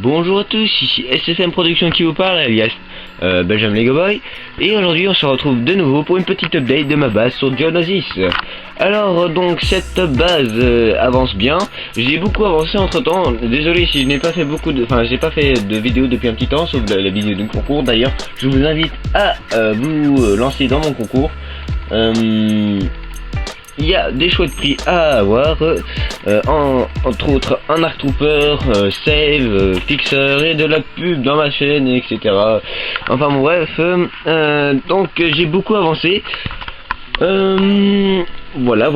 Bonjour à tous, ici SFM Production qui vous parle, alias Benjamin Lego Boy, et aujourd'hui on se retrouve de nouveau pour une petite update de ma base sur Geonosis. Alors donc cette base avance bien, j'ai beaucoup avancé entre temps, désolé si je n'ai pas fait j'ai pas fait de vidéo depuis un petit temps, sauf la vidéo du concours. D'ailleurs je vous invite à vous lancer dans mon concours. Il y a des chouettes prix à avoir, entre autres un Arc Trooper, save, fixer et de la pub dans ma chaîne, etc. Enfin bon bref, donc j'ai beaucoup avancé. Voilà.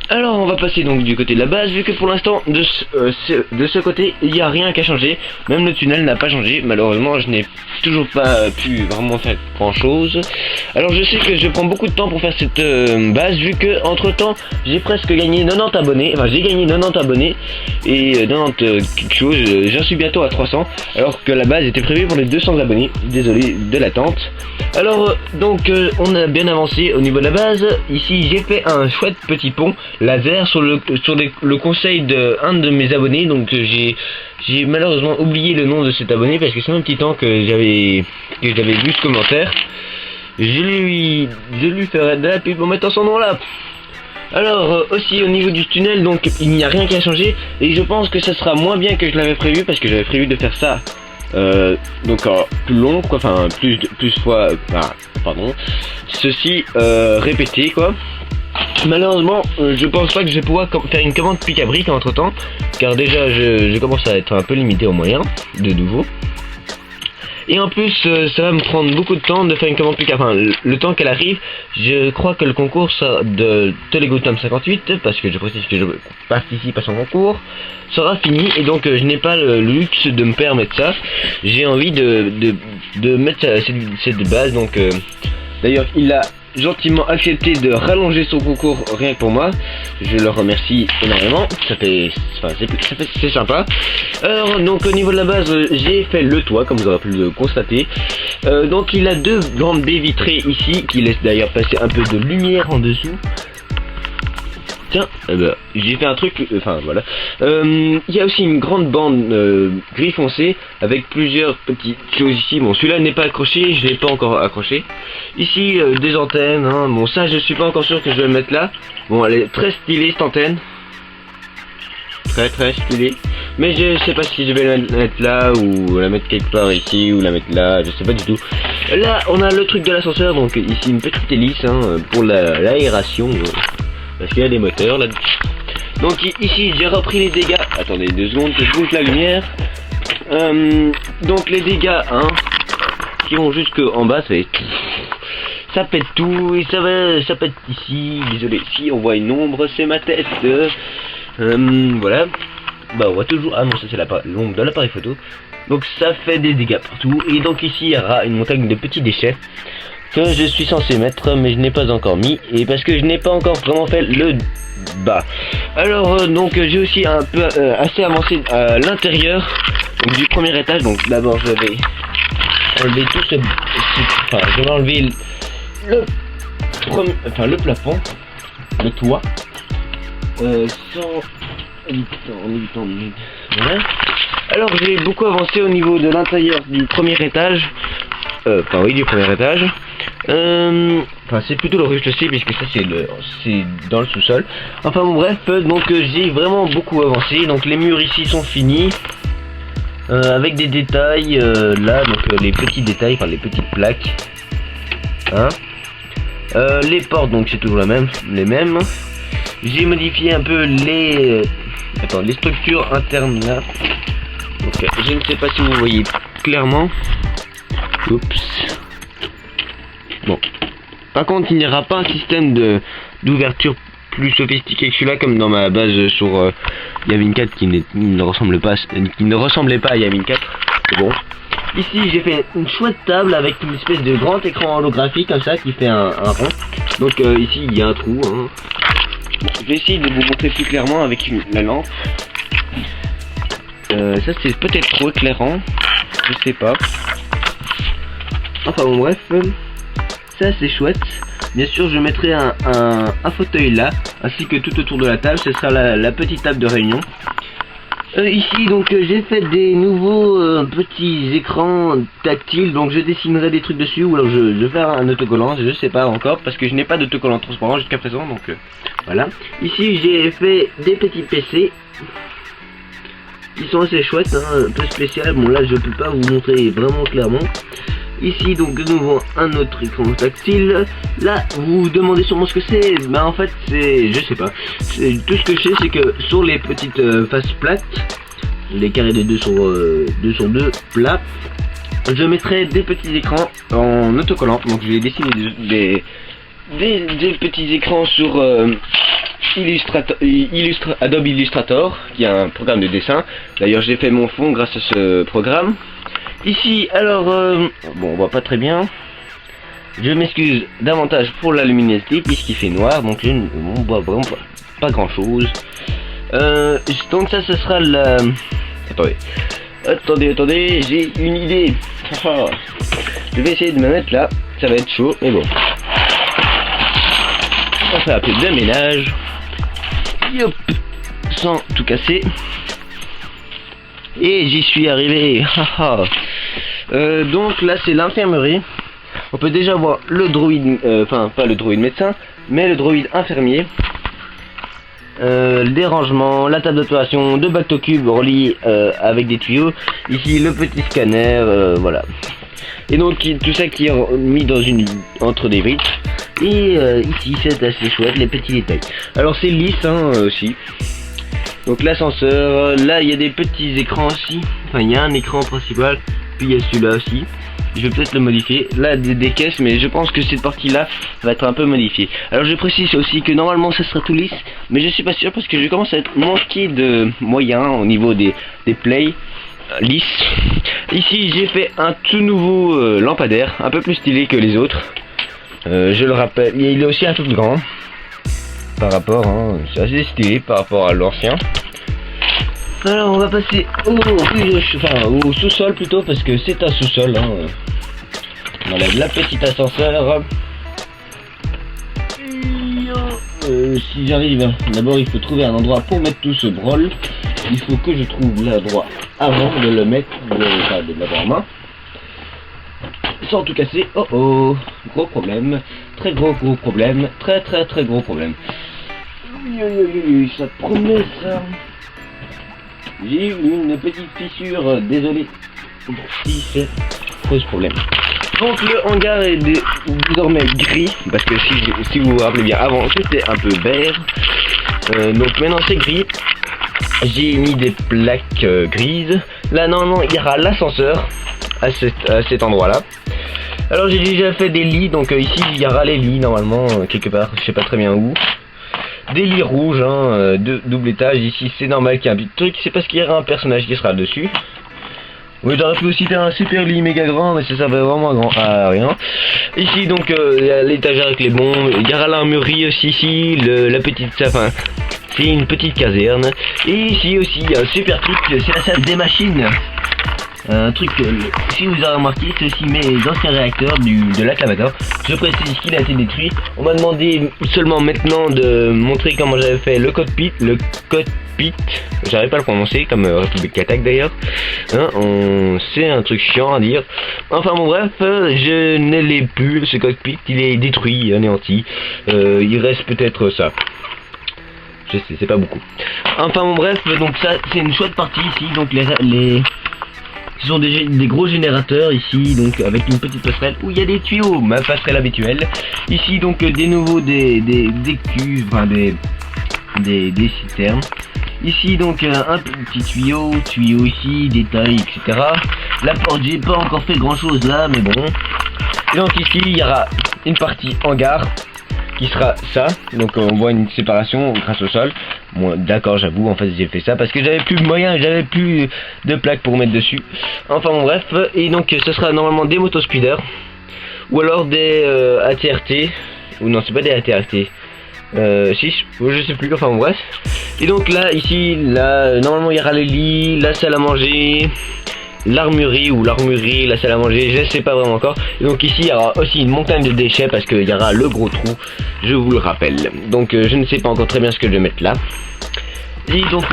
Alors on va passer donc du côté de la base, vu que pour l'instant de ce côté il n'y a rien qu'à changer. Même le tunnel n'a pas changé. Malheureusement je n'ai toujours pas pu vraiment faire grand chose. Alors je sais que je prends beaucoup de temps pour faire cette base, vu que entre temps j'ai presque gagné 90 abonnés. Enfin j'ai gagné 90 abonnés et 90 quelque chose. J'en suis bientôt à 300, alors que la base était prévue pour les 200 abonnés. Désolé de l'attente. Alors donc on a bien avancé au niveau de la base. Ici j'ai fait un chouette petit pont laser sur le conseil de un de mes abonnés. Donc j'ai malheureusement oublié le nom de cet abonné, parce que c'est un petit temps que j'avais vu ce commentaire. Je lui ferai de la pub en mettant son nom là. Alors aussi au niveau du tunnel, donc il n'y a rien qui a changé, et je pense que ça sera moins bien que je l'avais prévu, parce que j'avais prévu de faire ça donc plus long quoi, enfin plus fois, ceci répété quoi. Malheureusement je pense pas que je vais pouvoir faire une commande pic à brique entre temps, car déjà je commence à être un peu limité en moyens de nouveau, et en plus ça va me prendre beaucoup de temps de faire une commande pic, enfin le temps qu'elle arrive. Je crois que le concours de Telego Tom 58, parce que je précise que je participe à son concours, sera fini, et donc je n'ai pas le luxe de me permettre ça. J'ai envie de mettre cette base, donc d'ailleurs il a gentiment accepté de rallonger son concours rien que pour moi. Je le remercie énormément, c'est sympa. Alors donc au niveau de la base, j'ai fait le toit comme vous aurez pu le constater. Donc il a deux grandes baies vitrées ici qui laissent d'ailleurs passer un peu de lumière en dessous. Tiens, j'ai fait un truc, enfin voilà. Il y a aussi une grande bande gris foncé avec plusieurs petites choses ici. Bon, celui-là n'est pas accroché, je l'ai pas encore accroché. Ici des antennes, hein. Bon ça je suis pas encore sûr que je vais le mettre là. Bon, elle est très stylée cette antenne, très stylée, mais je sais pas si je vais la mettre là ou la mettre quelque part ici ou la mettre là, je sais pas du tout. Là on a le truc de l'ascenseur, donc ici une petite hélice pour l'aération. Parce qu'il y a des moteurs là. Donc ici j'ai repris les dégâts. Attendez 2 secondes que je bouge la lumière. Donc les dégâts qui vont jusque en bas, ça pète tout, et ça pète ici. Désolé, si on voit une ombre, c'est ma tête. Voilà. Bah on voit toujours. Ah non, ça c'est l'ombre de l'appareil photo. Donc ça fait des dégâts partout. Et donc ici il y aura une montagne de petits déchets que je suis censé mettre, mais je n'ai pas encore mis, et parce que je n'ai pas encore vraiment fait le bas. Alors donc j'ai aussi un peu assez avancé à l'intérieur du premier étage. Donc d'abord je vais enlever tout je vais enlever le plafond, le toit, sans évitant. Voilà. Alors j'ai beaucoup avancé au niveau de l'intérieur du premier étage. Du premier étage. C'est plutôt le rez-de-chaussée, puisque ça c'est dans le sous-sol. Enfin bon bref, donc j'ai vraiment beaucoup avancé. Donc les murs ici sont finis, avec des détails là, donc les petits détails, enfin les petites plaques. Les portes, donc c'est toujours les mêmes. J'ai modifié un peu les structures internes là. Donc je ne sais pas si vous voyez clairement. Oups. Bon. Par contre, il n'y aura pas un système d'ouverture plus sophistiqué que celui-là, comme dans ma base sur Yavin 4 qui ne ressemblait pas à Yavin 4. C'est bon. Ici, j'ai fait une chouette table avec une espèce de grand écran holographique comme ça qui fait un rond. Donc ici, il y a un trou. Bon, je vais essayer de vous montrer plus clairement avec la lampe. Ça, c'est peut-être trop éclairant. Je sais pas. Enfin bon bref, ça c'est chouette. Bien sûr je mettrai un fauteuil là, ainsi que tout autour de la table, ce sera la petite table de réunion. Ici donc j'ai fait des nouveaux petits écrans tactiles, donc je dessinerai des trucs dessus ou alors je vais faire un autocollant, je sais pas encore parce que je n'ai pas d'autocollant transparent jusqu'à présent, donc voilà. Ici j'ai fait des petits PC, ils sont assez chouettes, hein, un peu spécial, bon là je peux pas vous montrer vraiment clairement. Ici donc de nouveau un autre écran tactile. Là vous vous demandez sûrement ce que c'est. Bah en fait c'est, je sais pas, tout ce que je sais c'est que sur les petites faces plates, les carrés de 2 sur 2 plats, je mettrai des petits écrans en autocollant. Donc je vais dessiner des petits écrans sur Adobe Illustrator, qui est un programme de dessin. D'ailleurs j'ai fait mon fond grâce à ce programme. Ici, alors, bon, on voit pas très bien. Je m'excuse davantage pour la luminosité puisqu'il fait noir, donc je ne vois vraiment pas grand chose. Donc ça, ce sera la... Attendez, j'ai une idée. Je vais essayer de me mettre là, ça va être chaud, mais bon. On va faire un peu de ménage. Yop, sans tout casser. Et j'y suis arrivé. Donc là c'est l'infirmerie. On peut déjà voir le droïde, enfin pas le droïde médecin, mais le droïde infirmier. Les rangements, la table d'opération, deux bactocubes reliés avec des tuyaux. Ici le petit scanner, voilà. Et donc tout ça qui est mis dans entre des briques. Et ici c'est assez chouette, les petits détails. Alors c'est lisse hein, aussi. Donc l'ascenseur, là il y a des petits écrans aussi. Enfin il y a un écran principal, puis il y a celui-là aussi. Je vais peut-être le modifier. Là des caisses, mais je pense que cette partie-là va être un peu modifiée. Alors je précise aussi que normalement ça sera tout lisse, mais je suis pas sûr parce que je commence à être manqué de moyens au niveau des plays lisses. Ici j'ai fait un tout nouveau lampadaire, un peu plus stylé que les autres. Je le rappelle, il est aussi un peu plus grand. Par rapport, hein, c'est assez stylé par rapport à l'ancien. Alors on va passer au sous-sol plutôt parce que c'est un sous-sol. Hein. On enlève la petite ascenseur. Si j'arrive, d'abord il faut trouver un endroit pour mettre tout ce brol. Il faut que je trouve l'endroit avant de le mettre, de l'avoir en main. Sans tout casser. Oh, gros problème. Très gros problème. Très gros problème. Ça promet ça. J'ai eu une petite fissure, désolé si c'est pose problème. Donc le hangar est désormais gris, parce que si vous vous rappelez bien, avant c'était un peu vert. Donc maintenant c'est gris. J'ai mis des plaques grises. Là non, il y aura l'ascenseur à cet endroit là. Alors j'ai déjà fait des lits, donc ici il y aura les lits normalement quelque part, je sais pas très bien où. Des lits rouges, hein, de double étage. Ici c'est normal qu'il y ait un petit truc, c'est parce qu'il y aura un personnage qui sera dessus. Oui, j'aurais pu aussi faire un super lit méga grand, mais ça servait vraiment à rien. Ici donc il y a l'étagère avec les bombes, il y aura l'armurerie aussi ici, la petite enfin c'est une petite caserne. Et ici aussi il y a un super truc, c'est la salle des machines. Un truc, si vous avez remarqué, c'est aussi mes anciens réacteurs de l'acclamator. Je précise qu'il a été détruit. On m'a demandé seulement maintenant de montrer comment j'avais fait le cockpit. J'arrive pas à le prononcer, comme Republic Attack d'ailleurs. Hein, c'est un truc chiant à dire. Enfin bon bref, je ne l'ai plus, ce cockpit, il est détruit, anéanti. Il reste peut-être ça. Je sais, c'est pas beaucoup. Enfin bon bref, donc ça c'est une chouette partie ici, donc ce sont des gros générateurs ici, donc avec une petite passerelle où il y a des tuyaux, ma passerelle habituelle. Ici donc des nouveaux des cuves, enfin des citernes. Ici donc un petit tuyau ici, des tailles, etc. La porte, j'ai pas encore fait grand chose là, mais bon. Et donc ici il y aura une partie hangar qui sera ça, donc on voit une séparation grâce au sol. Bon, d'accord, j'avoue, en fait j'ai fait ça parce que j'avais plus de moyens, j'avais plus de plaques pour mettre dessus. Enfin bon bref, et donc ce sera normalement des motospeeders ou alors des ATRT, ou non c'est pas des ATRT, si, je sais plus, enfin bon bref. Et donc là, ici, là, normalement il y aura les lits, la salle à manger, l'armurerie ou l'armurerie, la salle à manger, je sais pas vraiment encore. Et donc ici il y aura aussi une montagne de déchets parce qu'il y aura le gros trou, je vous le rappelle. Donc je ne sais pas encore très bien ce que je vais mettre là. Et donc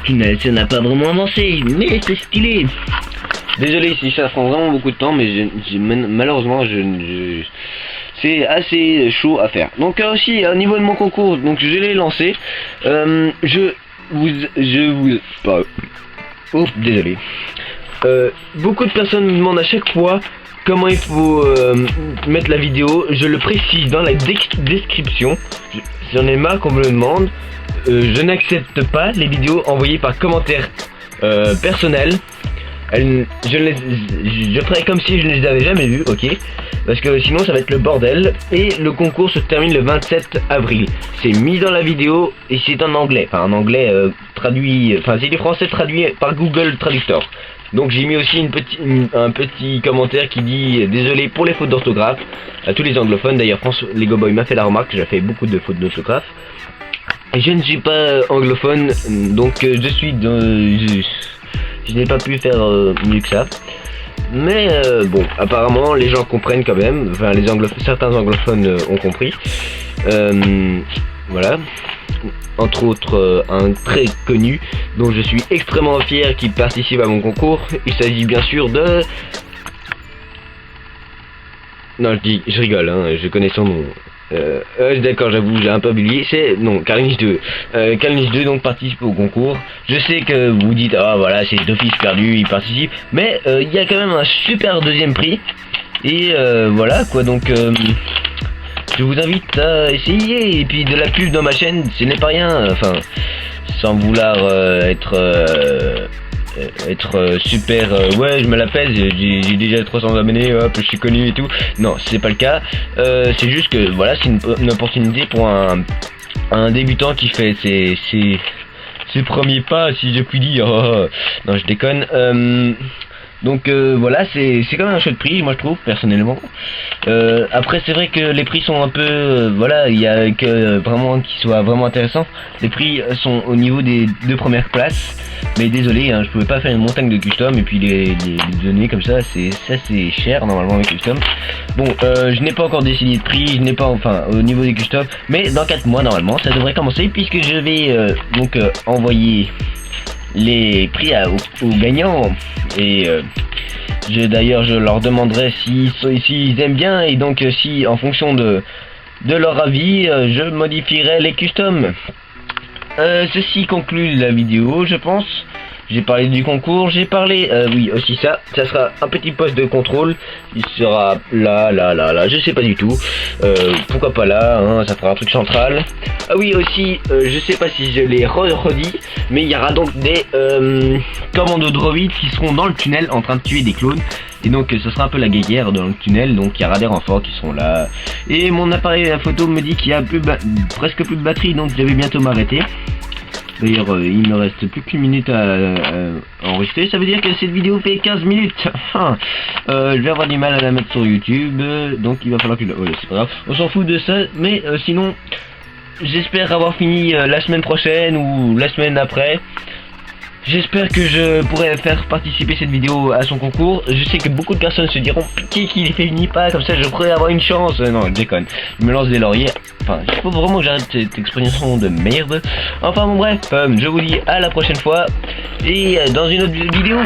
tunnel, ça n'a pas vraiment avancé, mais c'est stylé. Désolé si ça prend vraiment beaucoup de temps, mais malheureusement, c'est assez chaud à faire. Donc aussi au niveau de mon concours, donc je l'ai lancé. Oh, désolé. Beaucoup de personnes me demandent à chaque fois comment il faut mettre la vidéo. Je le précise dans la description. J'en ai marre qu'on me le demande. Je n'accepte pas les vidéos envoyées par commentaire personnel. Je ferai comme si je ne les avais jamais vues, ok? Parce que sinon ça va être le bordel. Et le concours se termine le 27 avril. C'est mis dans la vidéo et c'est en anglais. Enfin en anglais traduit. Enfin c'est du français traduit par Google Traductor. Donc j'ai mis aussi un petit commentaire qui dit désolé pour les fautes d'orthographe à tous les anglophones. D'ailleurs François Lego Boy m'a fait la remarque que j'ai fait beaucoup de fautes d'orthographe. Et je ne suis pas anglophone, donc je n'ai pas pu faire mieux que ça. Mais bon, apparemment les gens comprennent quand même. Enfin certains anglophones ont compris. Voilà. Entre autres un très connu dont je suis extrêmement fier qui participe à mon concours. Il s'agit bien sûr de... Non je rigole, hein, je connais son nom. D'accord, j'avoue, j'ai un peu oublié. C'est non, Carlinhos 2. Carlinhos 2 donc participe au concours. Je sais que vous dites ah voilà c'est d'office perdu, il participe, mais il y a quand même un super deuxième prix. Et voilà quoi, donc je vous invite à essayer. Et puis de la pub dans ma chaîne, ce n'est pas rien. Enfin, sans vouloir être super ouais je me la pèse, j'ai déjà 300 abonnés, hop je suis connu et tout. Non c'est pas le cas, c'est juste que voilà c'est une opportunité pour un débutant qui fait ses premiers pas si je puis dire. Non je déconne. Donc voilà, c'est quand même un chouette prix, moi je trouve personnellement. Après c'est vrai que les prix sont un peu voilà, il y a que vraiment qui soit vraiment intéressant. Les prix sont au niveau des deux premières places, mais désolé, hein, je pouvais pas faire une montagne de custom et puis les donner comme ça, c'est cher normalement avec custom. Bon, je n'ai pas encore décidé de prix, je n'ai pas enfin au niveau des custom, mais dans 4 mois normalement ça devrait commencer puisque je vais donc envoyer les prix aux gagnants. Et d'ailleurs je leur demanderai s'ils aiment bien, et donc si en fonction de leur avis je modifierai les customs. Ceci conclut la vidéo je pense. J'ai parlé du concours, j'ai parlé, oui aussi ça sera un petit poste de contrôle, il sera là, je sais pas du tout, pourquoi pas là, hein, ça fera un truc central. Ah oui aussi, je sais pas si je l'ai redit, mais il y aura donc des commandos droïdes qui seront dans le tunnel en train de tuer des clones. Et donc ce sera un peu la guéguerre dans le tunnel, donc il y aura des renforts qui seront là. Et mon appareil à photo me dit qu'il y a presque plus de batterie, donc je vais bientôt m'arrêter. D'ailleurs il me reste plus qu'une minute à enregistrer, ça veut dire que cette vidéo fait 15 minutes. Je vais avoir du mal à la mettre sur YouTube, donc il va falloir que c'est pas grave, on s'en fout de ça. Mais sinon j'espère avoir fini la semaine prochaine ou la semaine après. J'espère que je pourrai faire participer cette vidéo à son concours. Je sais que beaucoup de personnes se diront qui les finit pas, comme ça je pourrais avoir une chance. Non, je déconne. Je me lance des lauriers. Enfin, il faut vraiment que j'arrête cette expression de merde. Enfin bon bref, je vous dis à la prochaine fois. Et dans une autre vidéo.